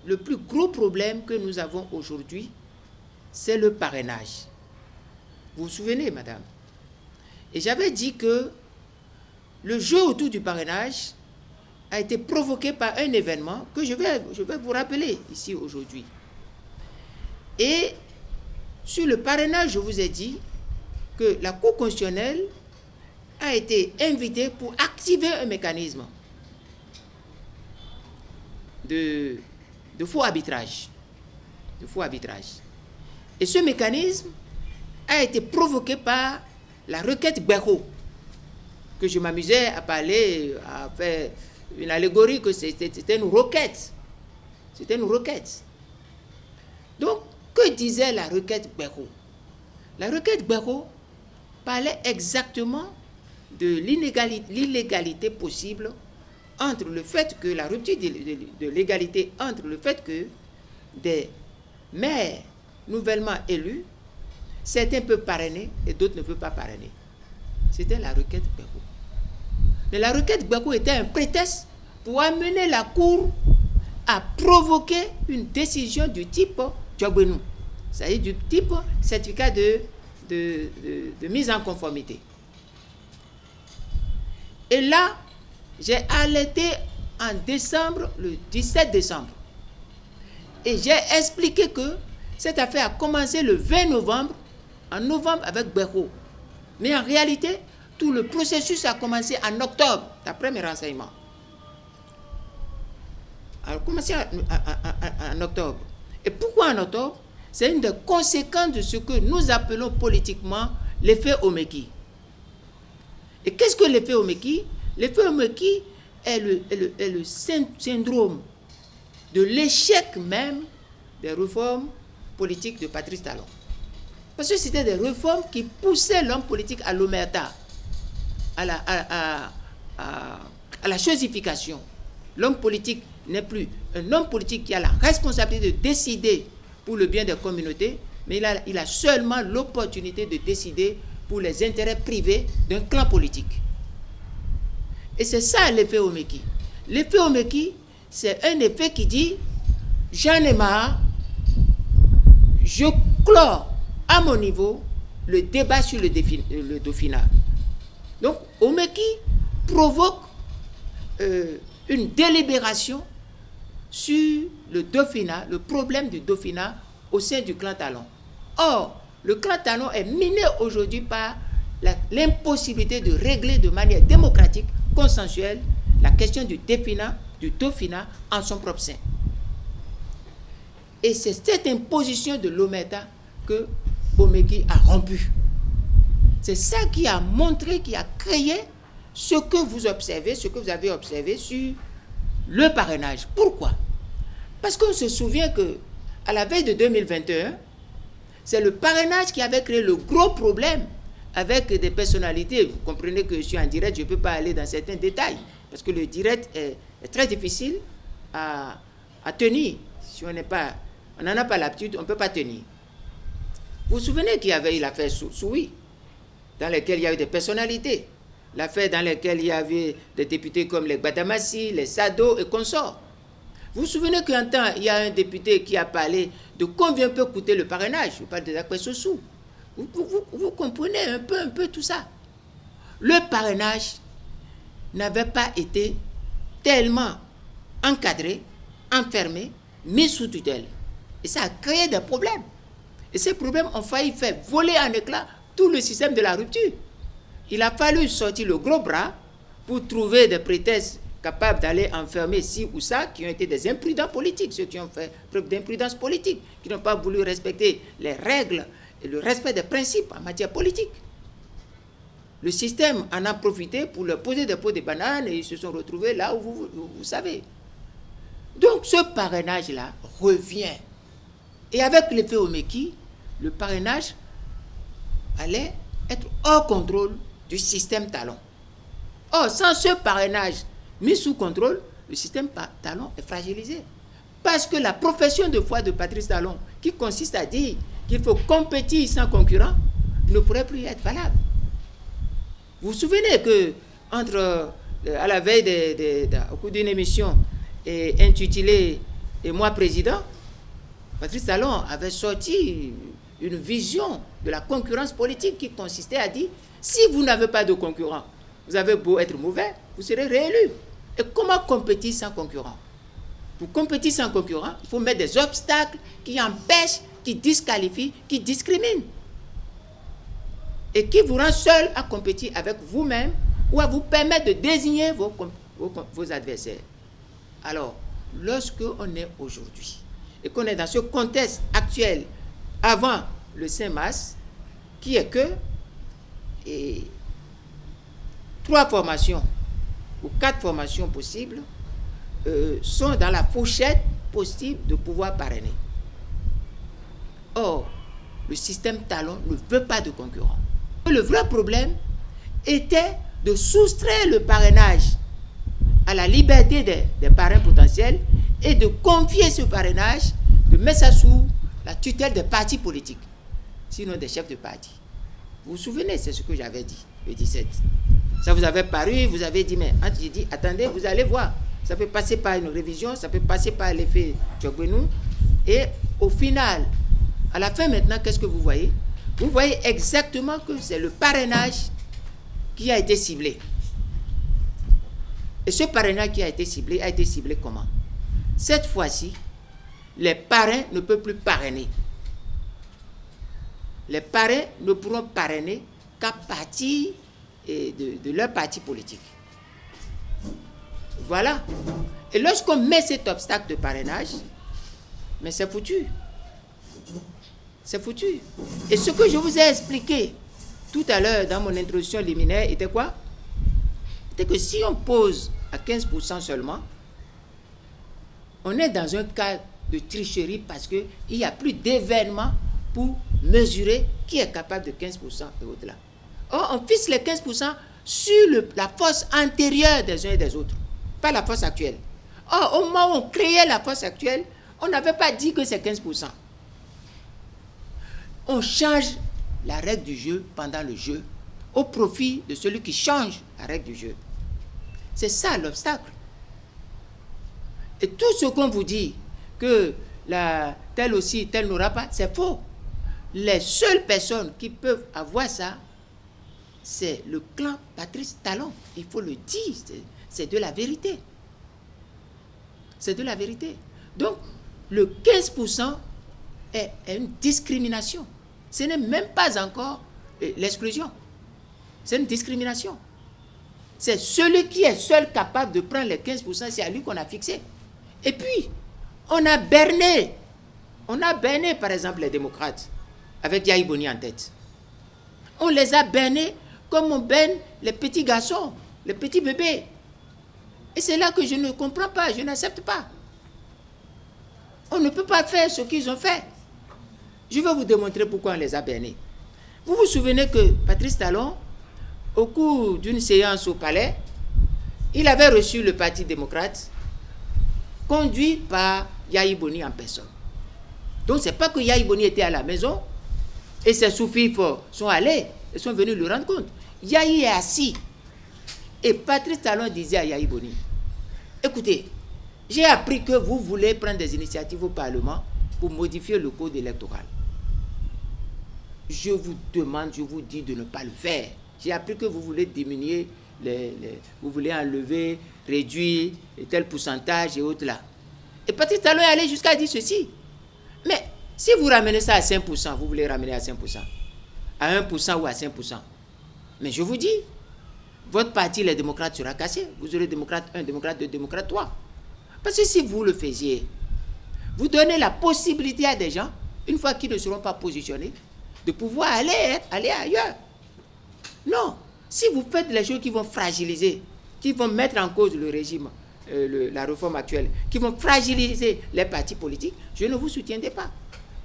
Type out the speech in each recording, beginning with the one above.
le plus gros problème que nous avons aujourd'hui, c'est le parrainage. Vous vous souvenez, madame? Et j'avais dit que le jeu autour du parrainage a été provoqué par un événement que je vais vous rappeler ici aujourd'hui. Et sur le parrainage, je vous ai dit que la Cour constitutionnelle a été invitée pour activer un mécanisme de faux arbitrage. Et ce mécanisme a été provoqué par la requête Gbagbo, que je m'amusais à parler, à faire une allégorie que c'était une requête. C'était une requête. Donc, que disait la requête Gbagbo? La requête Gbagbo parlait exactement de l'illégalité possible entre le fait que la rupture de l'égalité entre le fait que des maires nouvellement élus, certains peuvent parrainer et d'autres ne peuvent pas parrainer. C'était la requête Gbagbo. Mais la requête Gbagbo était un prétexte pour amener la Cour à provoquer une décision du type Djogbenou, c'est-à-dire du type certificat de mise en conformité. Et là, j'ai alerté en décembre, le 17 décembre. Et j'ai expliqué que cette affaire a commencé le 20 novembre, en novembre avec Gbagbo. Mais en réalité, tout le processus a commencé en octobre, d'après mes renseignements. A commencé en octobre. Et pourquoi en octobre? C'est une des conséquences de ce que nous appelons politiquement l'effet Omeki. Et qu'est-ce que l'effet Omeki? L'effet Omeki est le syndrome de l'échec même des réformes politiques de Patrice Talon. Parce que c'était des réformes qui poussaient l'homme politique à l'omerta, à la chosification. L'homme politique n'est plus un homme politique qui a la responsabilité de décider pour le bien des communautés, mais il a seulement l'opportunité de décider pour les intérêts privés d'un clan politique. Et c'est ça l'effet Omeki. L'effet Omeki, c'est un effet qui dit « j'en ai marre, je clore à mon niveau le débat sur le Dauphinat ». Donc, Omeki provoque une délibération sur le Dauphinat, le problème du Dauphinat au sein du clan Talon. Or, le clan Talon est miné aujourd'hui par l'impossibilité de régler de manière démocratique, consensuelle, la question du Dauphinat en son propre sein. Et c'est cette imposition de l'Omerta que Omeki a rompu. C'est ça qui a montré, qui a créé ce que vous observez, ce que vous avez observé sur le parrainage. Pourquoi? Parce qu'on se souvient que à la veille de 2021, c'est le parrainage qui avait créé le gros problème avec des personnalités. Vous comprenez que je suis en direct, je ne peux pas aller dans certains détails, parce que le direct est très difficile à tenir. Si on n'en a pas l'habitude, on ne peut pas tenir. Vous vous souvenez qu'il y avait eu l'affaire Soui, dans laquelle il y a eu des personnalités. L'affaire dans laquelle il y avait des députés comme les Gbadamassi, les Sado et consorts. Vous vous souvenez qu'un temps, il y a un député qui a parlé de combien peut coûter le parrainage. Je parle de la Sossou. Vous comprenez un peu tout ça. Le parrainage n'avait pas été tellement encadré, enfermé, mis sous tutelle. Et ça a créé des problèmes. Et ces problèmes ont failli faire voler en éclats tout le système de la rupture. Il a fallu sortir le gros bras pour trouver des prétextes capables d'aller enfermer ci ou ça, qui ont été des imprudents politiques, ceux qui ont fait preuve d'imprudence politique, qui n'ont pas voulu respecter les règles et le respect des principes en matière politique. Le système en a profité pour leur poser des pots de bananes et ils se sont retrouvés là où vous savez. Donc ce parrainage-là revient. Et avec l'effet Omeki, le parrainage allait être hors contrôle du système Talon. Or, sans ce parrainage mis sous contrôle, le système Talon est fragilisé. Parce que la profession de foi de Patrice Talon, qui consiste à dire qu'il faut compétir sans concurrent, ne pourrait plus être valable. Vous vous souvenez que à la veille au cours d'une émission intitulée et moi président, Patrice Talon avait sorti une vision de la concurrence politique qui consistait à dire, si vous n'avez pas de concurrent, vous avez beau être mauvais, vous serez réélu. Et comment compétir sans concurrent? Pour compétir sans concurrent, il faut mettre des obstacles qui empêchent, qui disqualifient, qui discriminent. Et qui vous rend seul à compétir avec vous-même ou à vous permettre de désigner vos adversaires. Alors, lorsque on est aujourd'hui et qu'on est dans ce contexte actuel avant le 5 mars, qui est que 3 formations ou 4 formations possibles sont dans la fourchette possible de pouvoir parrainer. Or, le système Talon ne veut pas de concurrents. Le vrai problème était de soustraire le parrainage à la liberté des parrains potentiels et de confier ce parrainage, de mettre ça sous la tutelle des partis politiques, sinon des chefs de parti. Vous vous souvenez, c'est ce que j'avais dit le 17. Ça vous avait paru, vous avez dit, mais j'ai dit, attendez, vous allez voir. Ça peut passer par une révision, ça peut passer par l'effet Djogbenou. Et au final, à la fin maintenant, qu'est-ce que vous voyez? Vous voyez exactement que c'est le parrainage qui a été ciblé. Et ce parrainage qui a été ciblé comment? Cette fois-ci, les parrains ne peuvent plus parrainer. Les parrains ne pourront parrainer qu'à partir de leur parti politique. Voilà. Et lorsqu'on met cet obstacle de parrainage, mais c'est foutu. C'est foutu. Et ce que je vous ai expliqué tout à l'heure dans mon introduction liminaire était quoi? C'était que si on pose à 15% seulement, on est dans un cas de tricherie parce qu'il n'y a plus d'événements pour mesurer qui est capable de 15% et au-delà. Or, on fixe les 15% sur la force antérieure des uns et des autres, pas la force actuelle. Or, au moment où on créait la force actuelle, on n'avait pas dit que c'est 15%. On change la règle du jeu pendant le jeu au profit de celui qui change la règle du jeu. C'est ça l'obstacle. Et tout ce qu'on vous dit, que tel aussi, tel n'aura pas, c'est faux. Les seules personnes qui peuvent avoir ça, c'est le clan Patrice Talon. Il faut le dire, c'est de la vérité. C'est de la vérité. Donc, le 15% est une discrimination. Ce n'est même pas encore l'exclusion. C'est une discrimination. C'est celui qui est seul capable de prendre les 15%, c'est à lui qu'on a fixé. Et puis, on a berné, par exemple, les démocrates, avec Yahya Boni en tête. On les a bernés comme on berne les petits garçons, les petits bébés. Et c'est là que je ne comprends pas, je n'accepte pas. On ne peut pas faire ce qu'ils ont fait. Je vais vous démontrer pourquoi on les a bernés. Vous vous souvenez que Patrice Talon, au cours d'une séance au palais, il avait reçu le Parti démocrate, conduit par Yahya Boni en personne. Donc, ce n'est pas que Yahya Boni était à la maison et ses sous-filles sont allés et sont venus le rendre compte. Yahya est assis. Et Patrice Talon disait à Yahya Boni, écoutez, j'ai appris que vous voulez prendre des initiatives au Parlement pour modifier le code électoral. Je vous demande, je vous dis de ne pas le faire. J'ai appris que vous voulez diminuer, vous voulez enlever, réduire tel pourcentage et autres là. Et Patrice Talon est allé jusqu'à dire ceci. Mais si vous ramenez ça à 5%, vous voulez ramener à 5%, à 1% ou à 5%, mais je vous dis, votre parti, les démocrates, sera cassé. Vous aurez démocrate 1, démocrate 2, démocrate 3. Parce que si vous le faisiez, vous donnez la possibilité à des gens, une fois qu'ils ne seront pas positionnés, de pouvoir aller ailleurs. Non. Si vous faites les choses qui vont fragiliser, qui vont mettre en cause le régime, la réforme actuelle, qui vont fragiliser les partis politiques, je ne vous soutiendrai pas.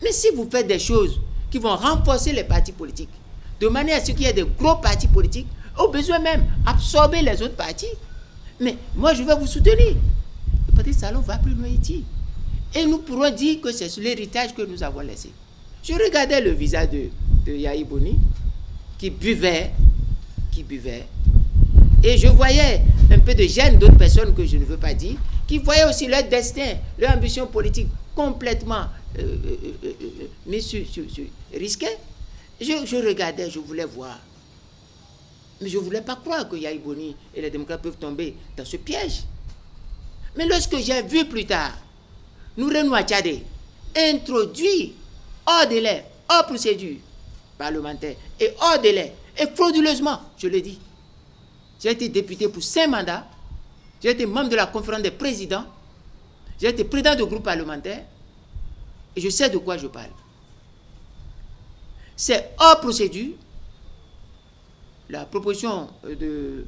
Mais si vous faites des choses qui vont renforcer les partis politiques, de manière à ce qu'il y ait des gros partis politiques, au besoin même absorber les autres partis, mais moi je vais vous soutenir. Le Patrice Talon va plus loin ici. Et nous pourrons dire que c'est l'héritage que nous avons laissé. Je regardais le visage de Yahya Boni qui buvait, et je voyais un peu de gêne d'autres personnes que je ne veux pas dire, qui voyaient aussi leur destin, leur ambition politique complètement risquée. Je regardais, je voulais voir. Mais je ne voulais pas croire que Yahya Boni et les démocrates peuvent tomber dans ce piège. Mais lorsque j'ai vu plus tard, Nouré Nouachadé introduit hors délai, hors procédure parlementaire et hors délai, et frauduleusement, je le dis. J'ai été député pour 5 mandats, j'ai été membre de la conférence des présidents, j'ai été président de groupe parlementaire, et je sais de quoi je parle. C'est hors procédure, la proposition de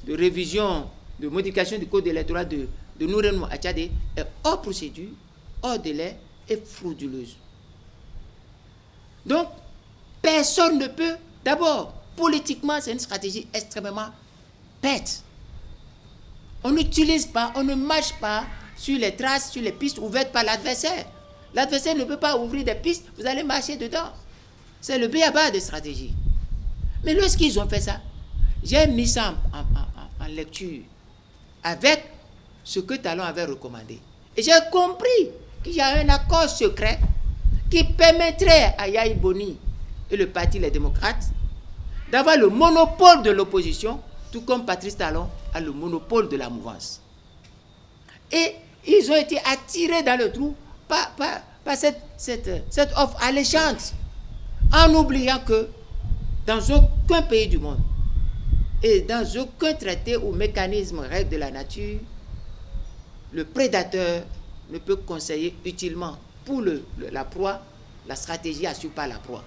révision, de modification du code électoral de Nouré Nouachadé est hors procédure, hors délai et frauduleuse. Donc, personne ne peut, d'abord, politiquement, c'est une stratégie extrêmement bête. On n'utilise pas, on ne marche pas sur les traces, sur les pistes ouvertes par l'adversaire. L'adversaire ne peut pas ouvrir des pistes, vous allez marcher dedans. C'est le b.a.-ba de stratégie. Mais lorsqu'ils ont fait ça, j'ai mis ça en lecture avec ce que Talon avait recommandé. Et j'ai compris qu'il y a un accord secret qui permettrait à Yahya Boni et le parti Les Démocrates d'avoir le monopole de l'opposition, tout comme Patrice Talon a le monopole de la mouvance. Et ils ont été attirés dans le trou par cette offre alléchante, en oubliant que dans aucun pays du monde et dans aucun traité ou mécanisme règle de la nature, le prédateur ne peut conseiller utilement pour la proie, la stratégie assure pas la proie.